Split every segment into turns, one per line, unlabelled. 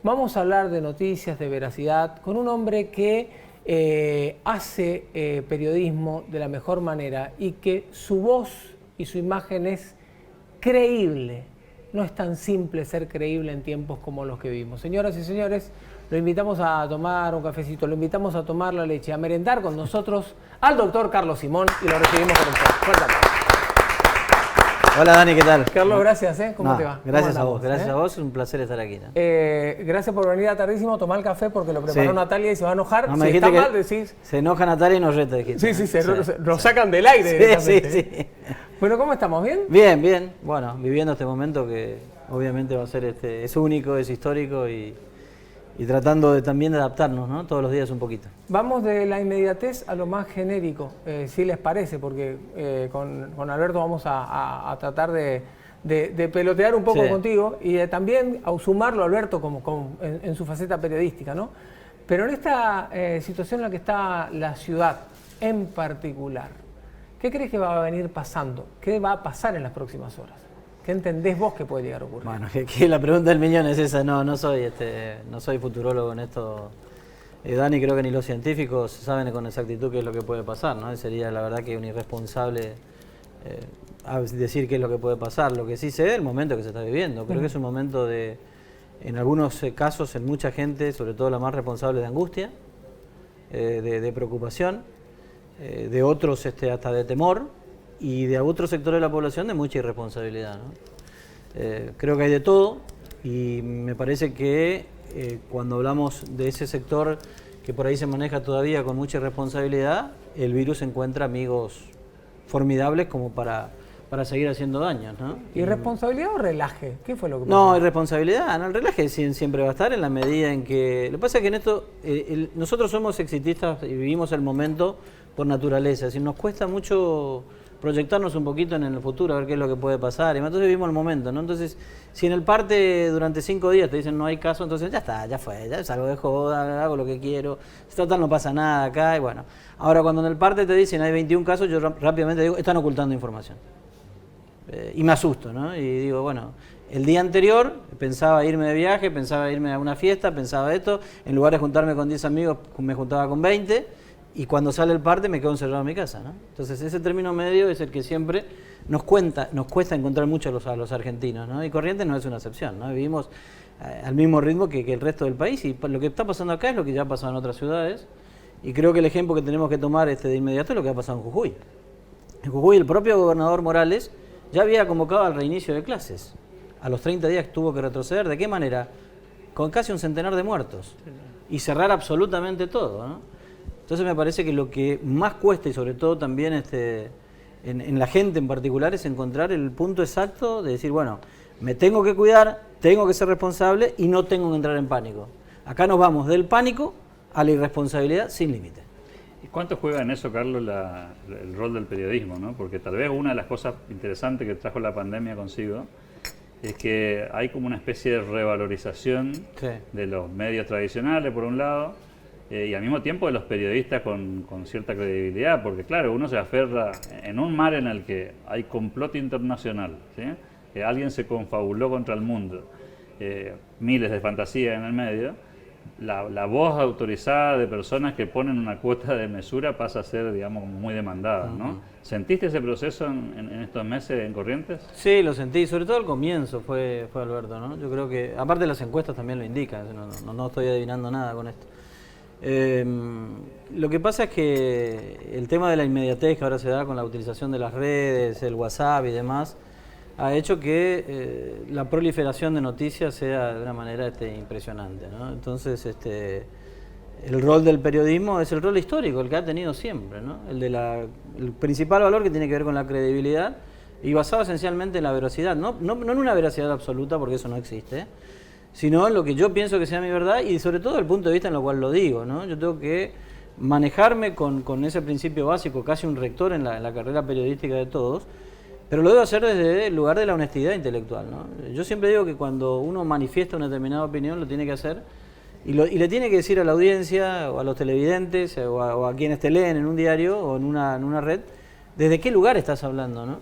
Vamos a hablar de noticias, de veracidad, con un hombre que hace periodismo de la mejor manera y que su voz y su imagen es creíble. No es tan simple ser creíble en tiempos como los que vivimos. Señoras y señores, lo invitamos a tomar un cafecito, lo invitamos a tomar la leche, a merendar con nosotros al doctor Carlos Simón y lo recibimos con un fuerte aplauso.
Hola Dani, ¿qué tal?
Carlos, gracias, ¿cómo te va?
Gracias a vos, gracias a vos, es un placer estar aquí.
Gracias por venir a tardísimo a tomar el café porque lo preparó Natalia y se va a enojar.
No,
si
me
está
que
mal, decís.
Se enoja Natalia y nos reta, dijiste.
Sí, nos sacan del aire directamente.
Sí.
Bueno, ¿cómo estamos? ¿Bien?
Bien. Bueno, viviendo este momento que obviamente va a ser es único, es histórico y tratando también de adaptarnos, ¿no? Todos los días un poquito.
Vamos de la inmediatez a lo más genérico, si les parece, porque con Alberto vamos a tratar de pelotear un poco contigo y también a sumarlo a Alberto en su faceta periodística, ¿no? Pero en esta situación en la que está la ciudad en particular, ¿qué crees que va a venir pasando? ¿Qué va a pasar en las próximas horas? ¿Qué entendés vos que puede llegar a ocurrir?
Bueno, que la pregunta del millón es esa. No soy futurólogo en esto. Dani, creo que ni los científicos saben con exactitud qué es lo que puede pasar, ¿no? Sería la verdad que un irresponsable decir qué es lo que puede pasar. Lo que sí sé es el momento que se está viviendo. Creo que es un momento en algunos casos, en mucha gente, sobre todo la más responsable, de angustia, de preocupación, de otros hasta de temor, y de otro sector de la población de mucha irresponsabilidad, ¿no? Creo que hay de todo y me parece que cuando hablamos de ese sector que por ahí se maneja todavía con mucha irresponsabilidad, el virus encuentra amigos formidables como para seguir haciendo daños, ¿no?
¿Irresponsabilidad o relaje? ¿Qué fue lo que pasó?
No, irresponsabilidad, no, el relaje siempre va a estar en la medida en que... Lo que pasa es que en esto, nosotros somos exitistas y vivimos el momento por naturaleza, es decir, nos cuesta mucho proyectarnos un poquito en el futuro, a ver qué es lo que puede pasar. Y entonces vivimos el momento, ¿no? Entonces, si en el parte durante 5 días te dicen no hay caso, entonces ya está, ya fue, ya salgo de joda, hago lo que quiero, total no pasa nada acá, y bueno. Ahora, cuando en el parte te dicen hay 21 casos, yo rápidamente digo, están ocultando información. Y me asusto, ¿no? Y digo, bueno, el día anterior pensaba irme de viaje, pensaba irme a una fiesta, pensaba esto, en lugar de juntarme con 10 amigos, me juntaba con 20, y cuando sale el parte me quedo encerrado en mi casa, ¿no? Entonces ese término medio es el que siempre nos cuesta encontrar mucho a los argentinos, ¿no? Y Corrientes no es una excepción, ¿no? Vivimos al mismo ritmo que el resto del país y lo que está pasando acá es lo que ya ha pasado en otras ciudades y creo que el ejemplo que tenemos que tomar de inmediato es lo que ha pasado en Jujuy. En Jujuy el propio gobernador Morales ya había convocado al reinicio de clases. A los 30 días tuvo que retroceder. ¿De qué manera? Con casi un centenar de muertos y cerrar absolutamente todo, ¿no? Entonces me parece que lo que más cuesta y sobre todo también en la gente en particular es encontrar el punto exacto de decir, bueno, me tengo que cuidar, tengo que ser responsable y no tengo que entrar en pánico. Acá nos vamos del pánico a la irresponsabilidad sin límite.
¿Y cuánto juega en eso, Carlos, el rol del periodismo, ¿no? Porque tal vez una de las cosas interesantes que trajo la pandemia consigo es que hay como una especie de revalorización de los medios tradicionales, por un lado, y al mismo tiempo de los periodistas con cierta credibilidad, porque claro, uno se aferra en un mar en el que hay complot internacional, ¿sí? Que alguien se confabuló contra el mundo, miles de fantasías en el medio, la voz autorizada de personas que ponen una cuota de mesura pasa a ser, digamos, muy demandada, ¿no? ¿Sentiste ese proceso en estos meses en Corrientes?
Sí, lo sentí, sobre todo al comienzo fue Alberto, ¿no? Yo creo que, aparte las encuestas también lo indican, no estoy adivinando nada con esto. Lo que pasa es que el tema de la inmediatez que ahora se da con la utilización de las redes, el WhatsApp y demás, ha hecho que la proliferación de noticias sea de una manera impresionante, ¿no? Entonces, el rol del periodismo es el rol histórico, el que ha tenido siempre, ¿no? El principal valor que tiene que ver con la credibilidad y basado esencialmente en la veracidad, no en una veracidad absoluta, porque eso no existe, sino en lo que yo pienso que sea mi verdad y sobre todo el punto de vista en lo cual lo digo, ¿no? Yo tengo que manejarme con ese principio básico, casi un rector en la carrera periodística de todos, pero lo debo hacer desde el lugar de la honestidad intelectual, ¿no? Yo siempre digo que cuando uno manifiesta una determinada opinión lo tiene que hacer y le tiene que decir a la audiencia o a los televidentes o a quienes te leen en un diario o en una red desde qué lugar estás hablando, ¿no?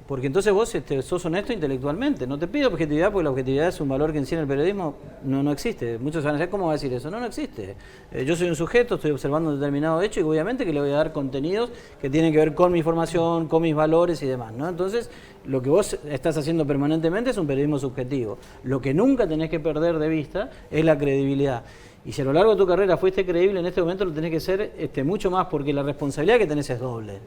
Porque entonces vos sos honesto intelectualmente. No te pido objetividad porque la objetividad es un valor que en sí en el periodismo no existe. Muchos van a decir, ¿cómo va a decir eso? No existe. Yo soy un sujeto, estoy observando un determinado hecho y obviamente que le voy a dar contenidos que tienen que ver con mi formación, con mis valores y demás, ¿no? Entonces, lo que vos estás haciendo permanentemente es un periodismo subjetivo. Lo que nunca tenés que perder de vista es la credibilidad. Y si a lo largo de tu carrera fuiste creíble, en este momento lo tenés que ser mucho más porque la responsabilidad que tenés es doble.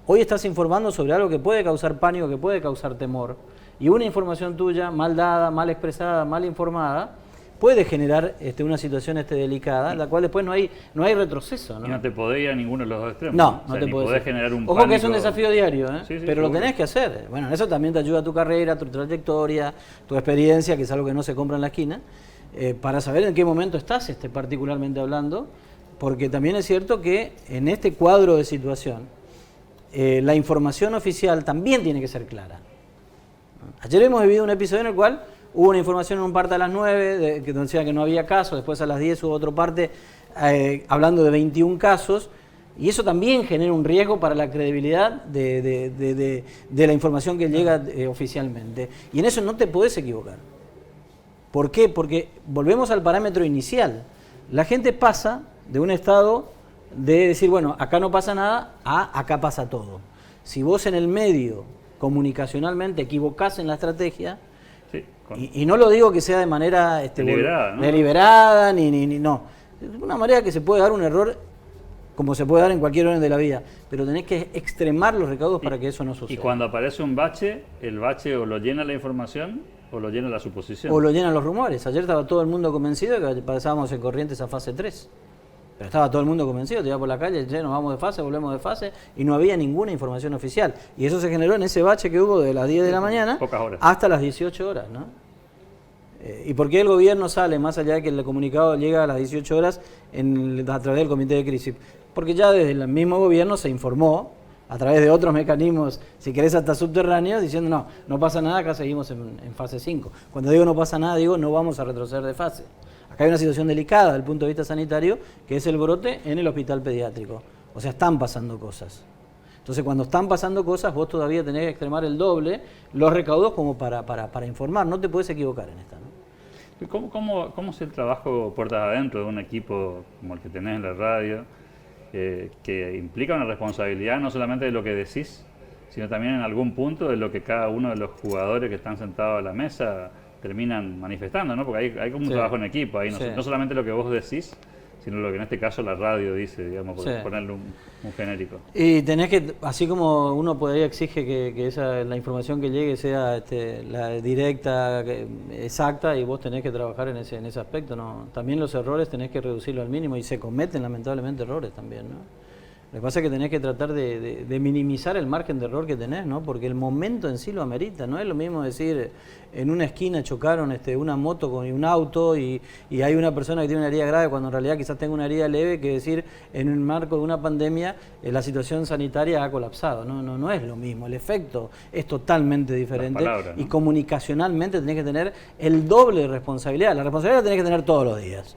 Hoy estás informando sobre algo que puede causar pánico, que puede causar temor. Y una información tuya, mal dada, mal expresada, mal informada, puede generar una situación delicada, en la cual después no hay retroceso, ¿no?
Y no te podés ir a ninguno de los dos extremos.
No,
o sea,
no te
podés generar un
Ojo
pánico.
que es un desafío diario, ¿eh?
Sí,
pero lo
seguro.
tenés que hacer. Bueno, eso también te ayuda a tu carrera, tu trayectoria, tu experiencia, que es algo que no se compra en la esquina, para saber en qué momento estás, particularmente hablando, porque también es cierto que en este cuadro de situación, la información oficial también tiene que ser clara. Ayer hemos vivido un episodio en el cual hubo una información en un parte a las 9, que decía que no había casos, después a las 10 hubo otro parte hablando de 21 casos, y eso también genera un riesgo para la credibilidad de la información que llega oficialmente. Y en eso no te podés equivocar. ¿Por qué? Porque volvemos al parámetro inicial. La gente pasa de un estado de decir, bueno, acá no pasa nada, a acá pasa todo. Si vos en el medio, comunicacionalmente, equivocás en la estrategia,
Sí,
y no lo digo que sea de manera
deliberada, ¿no?
deliberada, no. De una manera que se puede dar un error, como se puede dar en cualquier orden de la vida, pero tenés que extremar los recaudos para que eso no suceda.
Y cuando aparece un bache, el bache o lo llena la información o lo llena la suposición.
O lo llenan los rumores. Ayer estaba todo el mundo convencido de que pasábamos en Corrientes a fase 3. Pero estaba todo el mundo convencido, te iba por la calle, nos vamos de fase, volvemos de fase, y no había ninguna información oficial. Y eso se generó en ese bache que hubo de las 10 de la mañana
Pocas horas.
hasta las 18 horas, ¿no? ¿Y por qué el gobierno sale, más allá de que el comunicado llega a las 18 horas a través del comité de crisis? Porque ya desde el mismo gobierno se informó, a través de otros mecanismos, si querés hasta subterráneos, diciendo no pasa nada, acá seguimos en fase 5. Cuando digo no pasa nada, digo no vamos a retroceder de fase. Acá hay una situación delicada desde el punto de vista sanitario, que es el brote en el hospital pediátrico. O sea, están pasando cosas. Entonces, cuando están pasando cosas, vos todavía tenés que extremar el doble los recaudos como para informar. No te puedes equivocar en esta, ¿no?
¿Cómo es el trabajo puertas adentro de un equipo como el que tenés en la radio, que implica una responsabilidad no solamente de lo que decís, sino también en algún punto de lo que cada uno de los jugadores que están sentados a la mesa terminan manifestando, ¿no? Porque hay como un trabajo en equipo, ahí no solamente lo que vos decís, sino lo que en este caso la radio dice, digamos, por ponerle un genérico.
Y tenés que, así como uno podría exige que la información que llegue sea la directa, exacta, y vos tenés que trabajar en ese aspecto, ¿no? También los errores tenés que reducirlo al mínimo, y se cometen lamentablemente errores también, ¿no? Lo que pasa es que tenés que tratar de minimizar el margen de error que tenés, ¿no? Porque el momento en sí lo amerita. No es lo mismo decir, en una esquina chocaron una moto con un auto y hay una persona que tiene una herida grave cuando en realidad quizás tenga una herida leve, que decir, en el marco de una pandemia, la situación sanitaria ha colapsado. No es lo mismo. El efecto es totalmente diferente.
Palabras, ¿no?
Y comunicacionalmente tenés que tener el doble de responsabilidad. La responsabilidad la tenés que tener todos los días.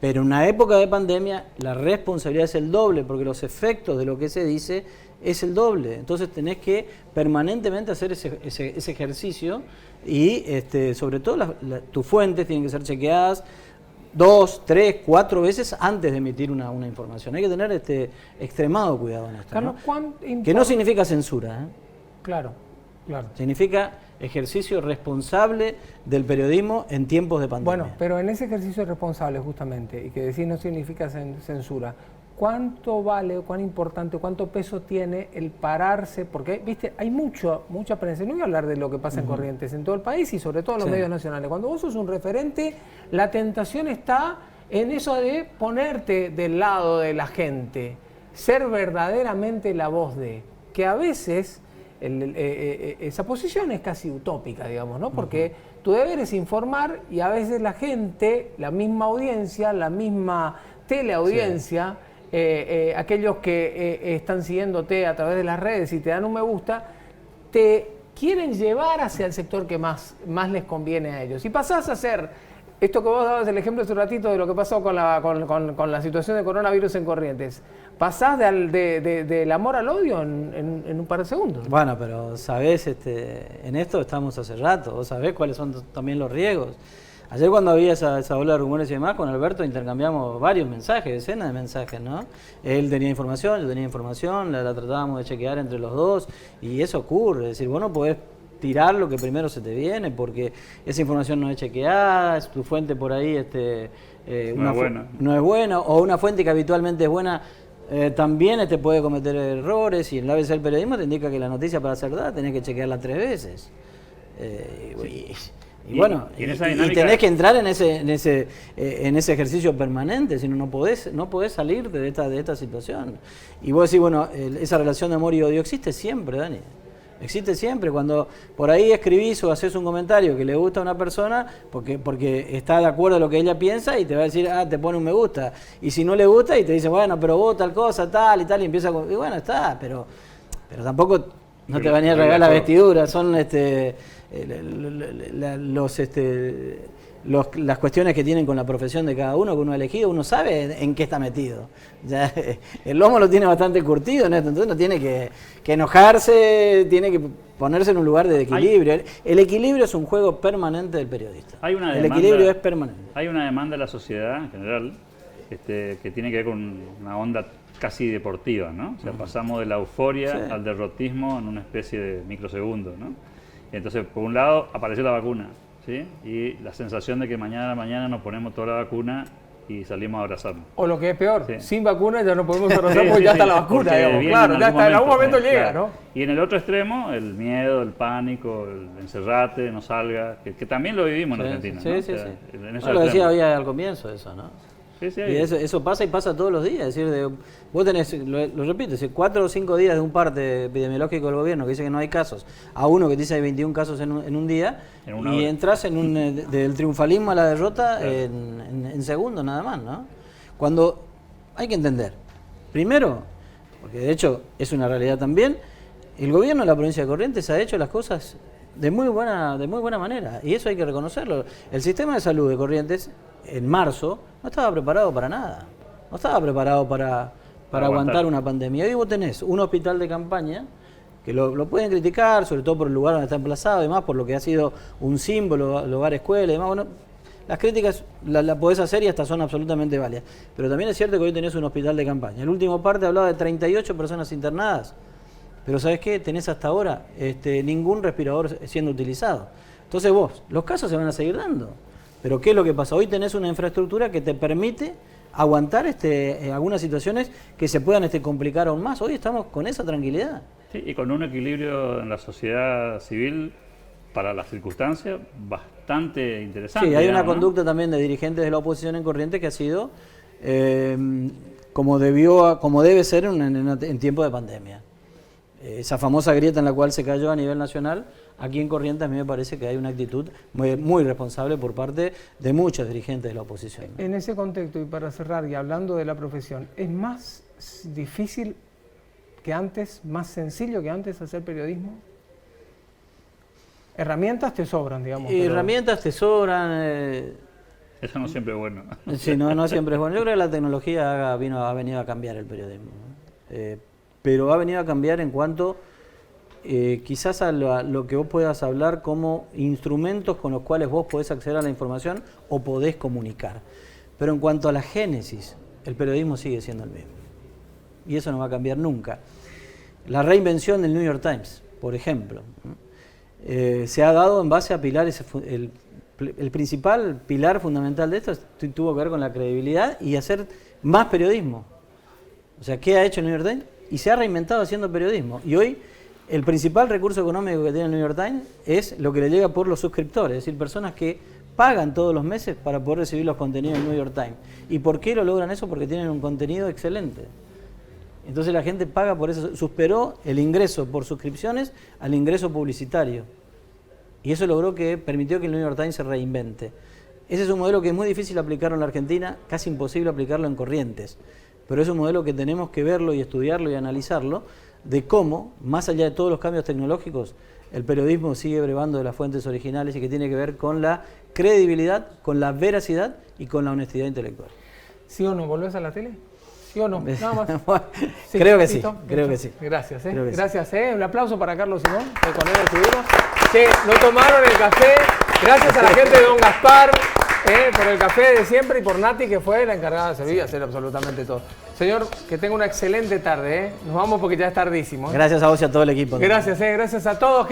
Pero en una época de pandemia la responsabilidad es el doble, porque los efectos de lo que se dice es el doble. Entonces tenés que permanentemente hacer ese ejercicio y sobre todo tus fuentes tienen que ser chequeadas 2, 3, 4 veces antes de emitir una información. Hay que tener extremado cuidado en esto.
Carlos,
¿no? Que no significa censura.
Claro.
Significa ejercicio responsable del periodismo en tiempos de pandemia.
Bueno, pero en ese ejercicio responsable justamente, y que decir no significa censura, ¿cuánto vale, cuán importante, cuánto peso tiene el pararse? Porque, viste, hay mucha prensa. No voy a hablar de lo que pasa en Corrientes, en todo el país y sobre todo en los medios nacionales. Cuando vos sos un referente, la tentación está en eso de ponerte del lado de la gente, ser verdaderamente la voz de, que a veces esa posición es casi utópica, digamos, ¿no? Porque tu deber es informar y a veces la gente, la misma audiencia, la misma teleaudiencia, aquellos que están siguiéndote a través de las redes y te dan un me gusta, te quieren llevar hacia el sector que más les conviene a ellos. Y pasás a ser esto que vos dabas el ejemplo hace un ratito de lo que pasó con la situación de coronavirus en Corrientes, pasás del amor al odio en un par de segundos.
Bueno, pero sabés, en esto estamos hace rato, vos sabés cuáles son también los riesgos. Ayer cuando había esa ola de rumores y demás, con Alberto intercambiamos varios mensajes, decenas de mensajes, ¿no? Él tenía información, yo tenía información, la tratábamos de chequear entre los dos, y eso ocurre, es decir, vos no podés tirar lo que primero se te viene, porque esa información no es chequeada, tu fuente por ahí no es buena, o una fuente que habitualmente es buena, también puede cometer errores, y en el ABC del periodismo te indica que la noticia para ser dada tenés que chequearla 3 veces. Y bueno, y tenés que entrar en ese ejercicio permanente, si no podés salir de esta situación. Y vos decís, bueno, esa relación de amor y odio existe siempre, Dani. Existe siempre. Cuando por ahí escribís o haces un comentario que le gusta a una persona, porque está de acuerdo a lo que ella piensa, y te va a decir, te pone un me gusta. Y si no le gusta, y te dice, bueno, pero vos tal cosa, tal y tal, y empieza con, y bueno, está, pero tampoco no te van a regalar la vestidura, son las cuestiones que tienen con la profesión de cada uno, que uno ha elegido, uno sabe en qué está metido. Ya, el lomo lo tiene bastante curtido en esto, entonces no tiene que enojarse, tiene que ponerse en un lugar de equilibrio. El equilibrio es un juego permanente del periodista. El equilibrio es permanente.
Hay una demanda de la sociedad en general que tiene que ver con una onda casi deportiva, ¿no? O sea, pasamos de la euforia al derrotismo en una especie de microsegundo, ¿no? Entonces, por un lado, apareció la vacuna, ¿sí? Y la sensación de que mañana nos ponemos toda la vacuna y salimos a abrazarnos.
O lo que es peor, sin vacuna ya no podemos abrazar porque ya está la vacuna, digamos. Claro, ya está, en algún momento llega, ¿no?
Y en el otro extremo, el miedo, el pánico, el encerrate, no salga, que también lo vivimos en Argentina, ¿no?
Sí. Lo decía hoy al comienzo eso, ¿no? Y eso pasa y pasa todos los días. Es decir, vos tenés, lo repito, 4 o 5 días de un parte epidemiológico del gobierno que dice que no hay casos, a uno que dice que hay 21 casos en un día, y entras del triunfalismo a la derrota en segundos nada más, ¿no? Cuando hay que entender, primero, porque de hecho es una realidad también, el gobierno de la provincia de Corrientes ha hecho las cosas de muy buena manera, y eso hay que reconocerlo. El sistema de salud de Corrientes en marzo no estaba preparado para nada, no estaba preparado para aguantar una pandemia. Hoy vos tenés un hospital de campaña que lo pueden criticar, sobre todo por el lugar donde está emplazado, además por lo que ha sido un símbolo, el hogar escuela y demás. Bueno, las críticas las podés hacer y hasta son absolutamente válidas, pero también es cierto que hoy tenés un hospital de campaña. El último parte hablaba de 38 personas internadas, pero ¿sabés qué? Tenés hasta ahora ningún respirador siendo utilizado. Entonces los casos se van a seguir dando. Pero ¿qué es lo que pasa? Hoy tenés una infraestructura que te permite aguantar algunas situaciones que se puedan complicar aún más. Hoy estamos con esa tranquilidad.
Sí, y con un equilibrio en la sociedad civil para las circunstancias bastante interesante.
Sí, hay una conducta también de dirigentes de la oposición en Corrientes que ha sido como debe ser en tiempo de pandemia. Esa famosa grieta en la cual se cayó a nivel nacional, aquí en Corrientes a mí me parece que hay una actitud muy responsable por parte de muchos dirigentes de la oposición, ¿no?
En ese contexto, y para cerrar, y hablando de la profesión, ¿es más difícil que antes, más sencillo que antes hacer periodismo? Herramientas te sobran, digamos.
Herramientas te sobran.
Eso no siempre es bueno.
Sí, no siempre es bueno. Yo creo que la tecnología ha venido a cambiar el periodismo, ¿no? Pero ha venido a cambiar en cuanto quizás a lo que vos puedas hablar como instrumentos con los cuales vos podés acceder a la información o podés comunicar. Pero en cuanto a la génesis, el periodismo sigue siendo el mismo. Y eso no va a cambiar nunca. La reinvención del New York Times, por ejemplo, se ha dado en base a pilares. El principal pilar fundamental de esto tuvo que ver con la credibilidad y hacer más periodismo. O sea, ¿qué ha hecho el New York Times? Y se ha reinventado haciendo periodismo. Y hoy el principal recurso económico que tiene el New York Times es lo que le llega por los suscriptores, es decir, personas que pagan todos los meses para poder recibir los contenidos del New York Times. ¿Y por qué lo logran eso? Porque tienen un contenido excelente. Entonces la gente paga por eso, superó el ingreso por suscripciones al ingreso publicitario. Y eso permitió que el New York Times se reinvente. Ese es un modelo que es muy difícil aplicarlo en la Argentina, casi imposible aplicarlo en Corrientes. Pero es un modelo que tenemos que verlo y estudiarlo y analizarlo, de cómo, más allá de todos los cambios tecnológicos, el periodismo sigue brevando de las fuentes originales y que tiene que ver con la credibilidad, con la veracidad y con la honestidad intelectual.
¿Sí o no? ¿Volvés a la tele? ¿Sí o no? Nada más. Sí,
creo que sí,
¿listo?
creo que sí.
Gracias,
Creo que sí.
Gracias, Un aplauso para Carlos Simón, que con él estuvimos. Che, no tomaron el café. Gracias a la gente de Don Gaspar por el café de siempre y por Nati, que fue la encargada de servir y hacer absolutamente todo. Señor, que tenga una excelente tarde. Nos vamos porque ya es tardísimo.
Gracias a vos y a todo el equipo.
Gracias a todos.